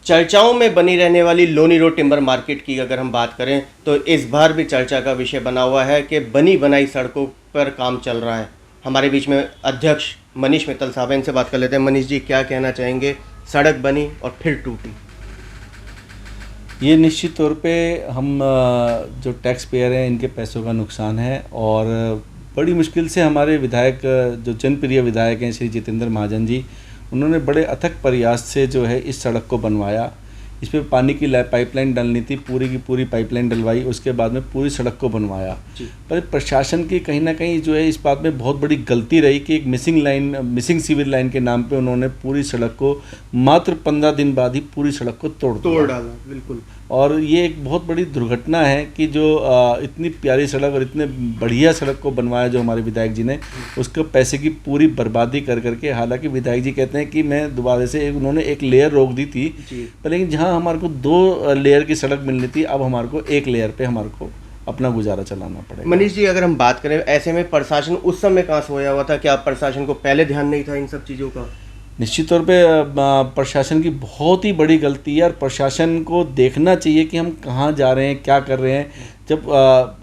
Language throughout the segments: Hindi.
चर्चाओं में बनी रहने वाली लोनी रोड टिम्बर मार्केट की अगर हम बात करें तो इस बार भी चर्चा का विषय बना हुआ है कि बनी बनाई सड़कों पर काम चल रहा है। हमारे बीच में अध्यक्ष मनीष मित्तल साहब हैं, इनसे बात कर लेते हैं। मनीष जी, क्या कहना चाहेंगे? सड़क बनी और फिर टूटी। ये निश्चित तौर पे हम जो टैक्स पेयर हैं इनके पैसों का नुकसान है और बड़ी मुश्किल से हमारे विधायक जो जनप्रिय विधायक हैं श्री जितेंद्र महाजन जी, उन्होंने बड़े अथक प्रयास से जो है इस सड़क को बनवाया। इसमें पानी की पाइपलाइन डलनी थी, पूरी की पूरी पाइपलाइन डलवाई, उसके बाद में पूरी सड़क को बनवाया। पर प्रशासन की कहीं ना कहीं जो है इस बात में बहुत बड़ी गलती रही कि एक मिसिंग सिविल लाइन के नाम पे उन्होंने पूरी सड़क को मात्र 15 दिन बाद ही पूरी सड़क को तोड़ डाला। बिल्कुल। और ये एक बहुत बड़ी दुर्घटना है कि जो इतनी प्यारी सड़क और इतने बढ़िया सड़क को बनवाया जो हमारे विधायक जी ने, उसको पैसे की पूरी बर्बादी कर करके, हालांकि विधायक जी कहते हैं कि मैं दोबारा से उन्होंने एक लेयर रोक दी थी, पर लेकिन जहां हमारे को 2 लेयर की सड़क मिलनी थी, अब हमारे को 1 लेयर पे हमारे को अपना गुजारा चलाना पड़ेगा। मनीष जी, अगर हम बात करें ऐसे में प्रशासन उस समय कहाँ सोया हुआ था? क्या प्रशासन को पहले ध्यान नहीं था इन सब चीज़ों का? निश्चित तौर पे प्रशासन की बहुत ही बड़ी गलती है और प्रशासन को देखना चाहिए कि हम कहाँ जा रहे हैं, क्या कर रहे हैं। जब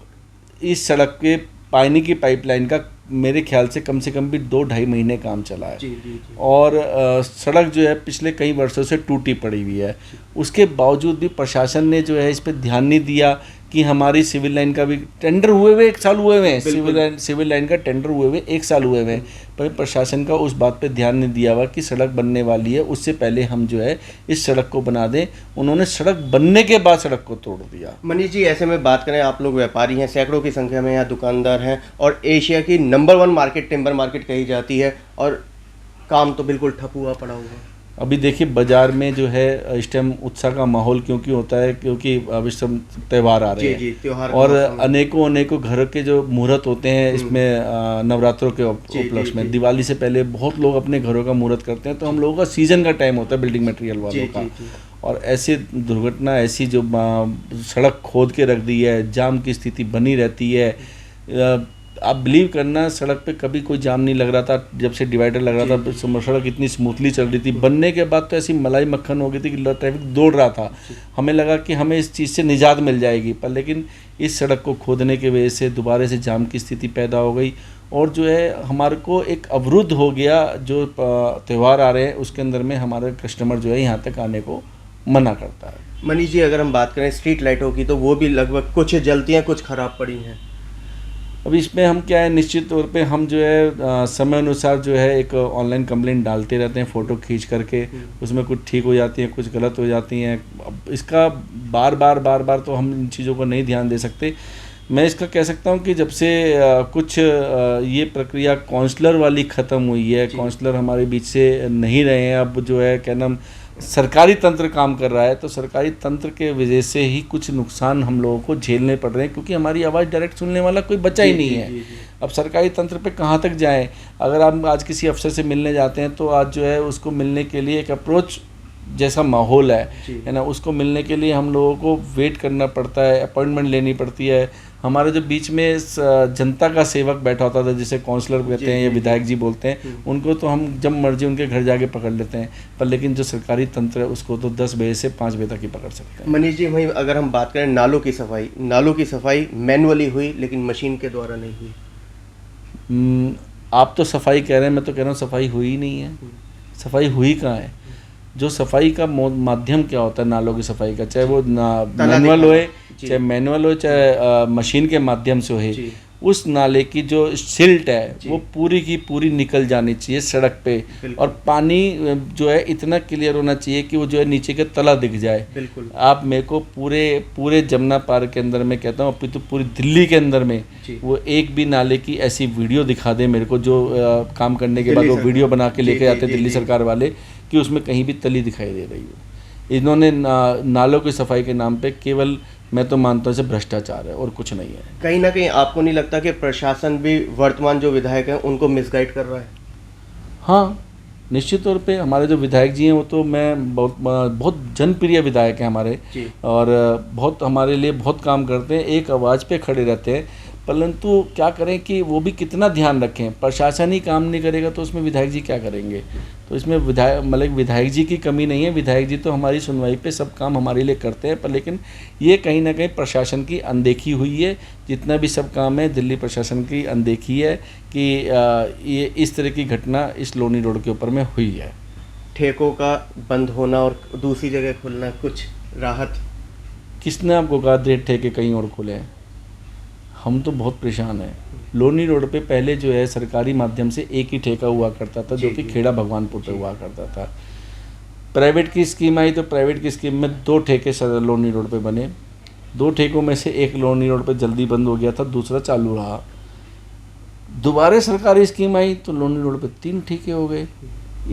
इस सड़क के पानी की पाइपलाइन का मेरे ख्याल से कम भी 2-2.5 महीने काम चला है। जी। और सड़क जो है पिछले कई वर्षों से टूटी पड़ी हुई है। उसके बावजूद भी प्रशासन ने जो है इस पर ध्यान नहीं दिया कि हमारी सिविल लाइन का भी टेंडर हुए हुए 1 साल हुए हुए हैं, सिविल लाइन का टेंडर हुए हुए 1 साल हुए हुए हैं, पर प्रशासन का उस बात पे ध्यान नहीं दिया हुआ कि सड़क बनने वाली है, उससे पहले हम जो है इस सड़क को बना दें। उन्होंने सड़क बनने के बाद सड़क को तोड़ दिया। मनीष जी, ऐसे में बात करें, आप लोग व्यापारी हैं, सैकड़ों की संख्या में यहाँ दुकानदार हैं और एशिया की नंबर 1 मार्केट टिम्बर मार्केट कही जाती है और काम तो बिल्कुल ठप हुआ पड़ा हुआ है। अभी देखिए बाजार में जो है इस टाइम उत्साह का माहौल क्योंकि होता है, क्योंकि अब इस टाइम त्यौहार आ रहे हैं। जी, त्योहार और अनेकों घर के जो मुहूर्त होते हैं इसमें नवरात्रों के उपलक्ष्य में, दिवाली से पहले बहुत लोग अपने घरों का मुहूर्त करते हैं, तो हम लोगों का सीजन का टाइम होता है बिल्डिंग मटेरियल वालों का। और ऐसी दुर्घटना, ऐसी जो सड़क खोद के रख दी है, जाम की स्थिति बनी रहती है। आप बिलीव करना, सड़क पे कभी कोई जाम नहीं लग रहा था जब से डिवाइडर लग रहा था। सड़क इतनी स्मूथली चल रही थी, बनने के बाद तो ऐसी मलाई मक्खन हो गई थी कि ट्रैफिक दौड़ रहा था। हमें लगा कि हमें इस चीज़ से निजात मिल जाएगी, पर लेकिन इस सड़क को खोदने की वजह से दोबारा से जाम की स्थिति पैदा हो गई और जो है हमारे को एक अवरुद्ध हो गया। जो त्यौहार आ रहे हैं उसके अंदर में हमारे कस्टमर जो है यहाँ तक आने को मना करता है। मनीष जी, अगर हम बात करें स्ट्रीट लाइटों की, तो वो भी लगभग कुछ जलती हैं, कुछ खराब पड़ी हैं। अभी इसमें हम क्या है, निश्चित तौर पे हम जो है समय अनुसार जो है एक ऑनलाइन कंप्लेंट डालते रहते हैं, फ़ोटो खींच करके। उसमें कुछ ठीक हो जाती हैं, कुछ गलत हो जाती हैं। अब इसका बार बार तो हम इन चीज़ों को नहीं ध्यान दे सकते। मैं इसका कह सकता हूँ कि जब से कुछ ये प्रक्रिया काउंसलर वाली ख़त्म हुई है, काउंसलर हमारे बीच से नहीं रहे हैं, अब जो है क्या नाम सरकारी तंत्र काम कर रहा है, तो सरकारी तंत्र के वजह से ही कुछ नुकसान हम लोगों को झेलने पड़ रहे हैं, क्योंकि हमारी आवाज़ डायरेक्ट सुनने वाला कोई बचा ही नहीं है। अब सरकारी तंत्र पे कहाँ तक जाएं? अगर आप आज किसी अफसर से मिलने जाते हैं तो आज जो है उसको मिलने के लिए एक अप्रोच जैसा माहौल है ना, उसको मिलने के लिए हम लोगों को वेट करना पड़ता है, अपॉइंटमेंट लेनी पड़ती है। हमारे जो बीच में जनता का सेवक बैठा होता था, जिसे काउंसलर कहते हैं या विधायक जी बोलते हैं, उनको तो हम जब मर्जी उनके घर जाके पकड़ लेते हैं, पर लेकिन जो सरकारी तंत्र है उसको तो 10 बजे से 5 बजे तक ही पकड़ सकते हैं। मनीष जी, वहीं अगर हम बात करें नालों की सफाई मैनुअली हुई, लेकिन मशीन के द्वारा नहीं हुई। आप तो सफाई कह रहे हैं, मैं तो कह रहा हूँ सफाई हुई ही नहीं है। सफाई हुई कहाँ है? जो सफाई का माध्यम क्या होता है नालों की सफाई का, चाहे वो मैनुअल हो चाहे मशीन के माध्यम से हो, उस नाले की जो सिल्ट है वो पूरी की पूरी निकल जानी चाहिए सड़क पे, और पानी जो है इतना क्लियर होना चाहिए कि वो जो है नीचे के तला दिख जाए। बिल्कुल। आप मेरे को पूरे जमुना पार्क के अंदर में कहता हूँ, तो पूरी दिल्ली के अंदर में वो एक भी नाले की ऐसी वीडियो दिखा दे मेरे को, जो काम करने के बाद वो वीडियो बना के लेके जाते दिल्ली सरकार वाले, कि उसमें कहीं भी तली दिखाई दे रही हो। इन्होंने नालों की सफाई के नाम पे केवल, मैं तो मानता हूँ, भ्रष्टाचार है और कुछ नहीं है। कहीं ना कहीं आपको नहीं लगता कि प्रशासन भी वर्तमान जो विधायक हैं उनको मिसगाइड कर रहा है? हाँ, निश्चित तौर पे हमारे जो विधायक जी हैं वो तो मैं बहुत जनप्रिय विधायक हैं हमारे, और बहुत हमारे लिए बहुत काम करते हैं, एक आवाज़ पे खड़े रहते हैं। परंतु क्या करें कि वो भी कितना ध्यान रखें, प्रशासन ही काम नहीं करेगा तो उसमें विधायक जी क्या करेंगे। तो इसमें विधायक जी की कमी नहीं है, विधायक जी तो हमारी सुनवाई पे सब काम हमारे लिए करते हैं, पर लेकिन ये कहीं ना कहीं प्रशासन की अनदेखी हुई है। जितना भी सब काम है दिल्ली प्रशासन की अनदेखी है कि ये इस तरह की घटना इस लोनी रोड के ऊपर में हुई है। ठेकों का बंद होना और दूसरी जगह खुलना, कुछ राहत? किसने आपको कहा ठेके कहीं और खुले हैं? हम तो बहुत परेशान हैं। लोनी रोड पे पहले जो है सरकारी माध्यम से एक ही ठेका हुआ करता था, जो कि खेड़ा भगवानपुर पे हुआ करता था। प्राइवेट की स्कीम आई तो प्राइवेट की स्कीम में 2 ठेके लोनी रोड पे बने। 2 ठेकों में से एक लोनी रोड पे जल्दी बंद हो गया था, दूसरा चालू रहा। दोबारा सरकारी स्कीम आई तो लोनी रोड पे 3 ठेके हो गए,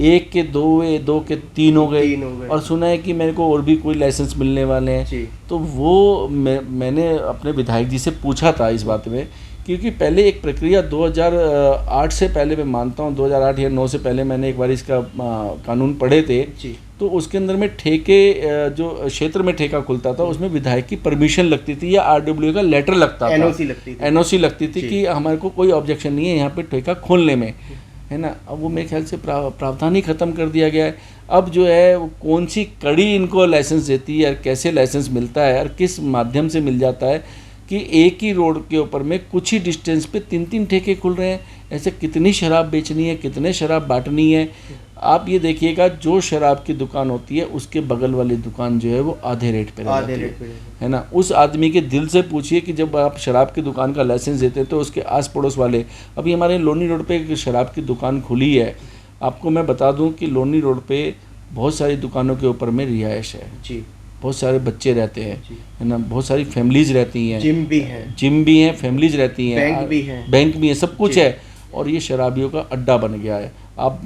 1 के 2 हुए, 2 के 3 हो गए। और सुना है कि मेरे को और भी कोई लाइसेंस मिलने वाले हैं। तो वो मैंने अपने विधायक जी से पूछा था इस बात में, क्योंकि पहले एक प्रक्रिया 2008 से पहले, मैं मानता हूँ 2008 या 9 से पहले मैंने एक बार इसका कानून पढ़े थे। तो उसके अंदर में ठेके जो क्षेत्र में ठेका खुलता था उसमें विधायक की परमिशन लगती थी या RWA का लेटर लगता था, NOC लगती थी कि हमारे को कोई ऑब्जेक्शन नहीं है यहाँ पे ठेका खोलने में, है ना। अब वो मेरे ख्याल से प्रावधान ही ख़त्म कर दिया गया है। अब जो है वो कौन सी कड़ी इनको लाइसेंस देती है और कैसे लाइसेंस मिलता है और किस माध्यम से मिल जाता है कि एक ही रोड के ऊपर में कुछ ही डिस्टेंस पे 3-3 ठेके खुल रहे हैं। ऐसे कितनी शराब बेचनी है, कितने शराब बांटनी है। आप ये देखिएगा, जो शराब की दुकान होती है उसके बगल वाली दुकान जो है वो आधे रेट पे है ना। उस आदमी के दिल से पूछिए कि जब आप शराब की दुकान का लाइसेंस देते हैं तो उसके आस पड़ोस वाले, अभी हमारे लोनी रोड पे एक शराब की दुकान खुली है। आपको मैं बता दूं कि लोनी रोड पे बहुत सारी दुकानों के ऊपर में रिहाइश है जी, बहुत सारे बच्चे रहते हैं, है ना, बहुत सारी फैमिलीज रहती हैं, जिम भी हैं, फैमिलीज रहती हैं, बैंक भी है, सब कुछ है। और ये शराबियों का अड्डा बन गया है। आप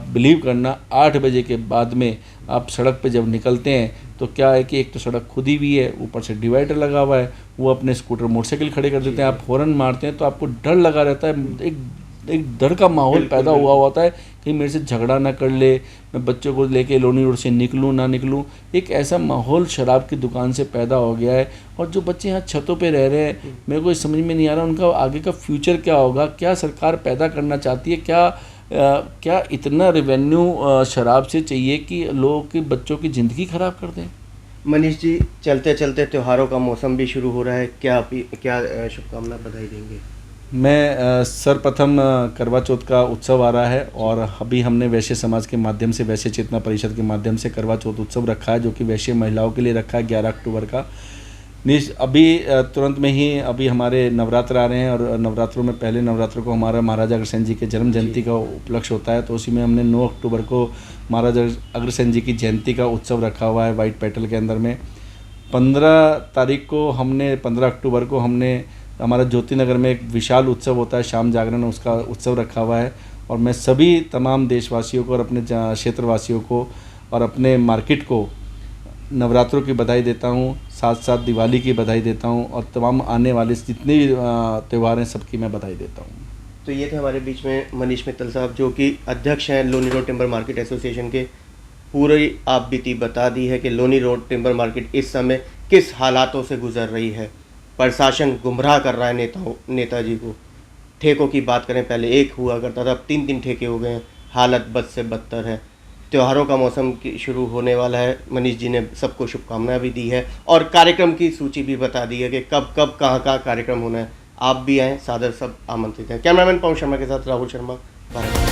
बिलीव करना, 8 बजे के बाद में आप सड़क पे जब निकलते हैं तो क्या है कि एक तो सड़क खुदी हुई है, ऊपर से डिवाइडर लगा हुआ है, वो अपने स्कूटर मोटरसाइकिल खड़े कर देते हैं। आप हॉर्न मारते हैं तो आपको डर लगा रहता है, एक डर का माहौल पैदा हुआ होता है कहीं मेरे से झगड़ा ना कर ले, मैं बच्चों को लेके लोनी रोड से निकलूँ ना निकलूँ। एक ऐसा माहौल शराब की दुकान से पैदा हो गया है। और जो बच्चे यहाँ छतों पे रह रहे हैं, मेरे को समझ में नहीं आ रहा उनका आगे का फ्यूचर क्या होगा, क्या सरकार पैदा करना चाहती है, क्या इतना रेवेन्यू शराब से चाहिए कि लोगों के बच्चों की ज़िंदगी ख़राब कर दें। मनीष जी, चलते चलते त्योहारों का मौसम भी शुरू हो रहा है, क्या शुभकामना बधाई देंगे? मैं सर्वप्रथम करवा चौथ का उत्सव आ रहा है और अभी हमने वैश्य समाज के माध्यम से, वैश्य चेतना परिषद के माध्यम से करवा चौथ उत्सव रखा है, जो कि वैश्य महिलाओं के लिए रखा है 11 अक्टूबर का। अभी तुरंत में ही अभी हमारे नवरात्र आ रहे हैं और नवरात्रों में पहले नवरात्र को हमारा महाराजा अग्रसेन जी के जन्म जयंती का उपलक्ष्य होता है। तो उसी में हमने 9 अक्टूबर को महाराजा अग्रसेन जी की जयंती का उत्सव रखा हुआ है वाइट पेटल के अंदर में। 15 अक्टूबर को हमने हमारा ज्योति नगर में एक विशाल उत्सव होता है शाम जागरण, उसका उत्सव रखा हुआ है। और मैं सभी तमाम देशवासियों को और अपने क्षेत्रवासियों को और अपने मार्केट को नवरात्रों की बधाई देता हूँ, साथ साथ दिवाली की बधाई देता हूँ और तमाम आने वाले जितने भी त्यौहार हैं सबकी मैं बधाई देता हूँ। तो ये थे हमारे बीच में मनीष मित्तल साहब, जो कि अध्यक्ष हैं Loni road timber market association के। पूरी आप बीती बता दी है कि लोनी रोड टिम्बर मार्केट इस समय किस हालातों से गुजर रही है। प्रशासन गुमराह कर रहा है नेताजी को। ठेकों की बात करें, पहले एक हुआ करता था, अब 3-3 ठेके हो गए हैं। हालत बद से बदतर है। त्योहारों का मौसम शुरू होने वाला है। मनीष जी ने सबको शुभकामनाएं भी दी है और कार्यक्रम की सूची भी बता दी है कि कब कहाँ कार्यक्रम होना है। आप भी आएँ, सादर सब आमंत्रित हैं। कैमरामैन पवन शर्मा के साथ राहुल शर्मा, भारत।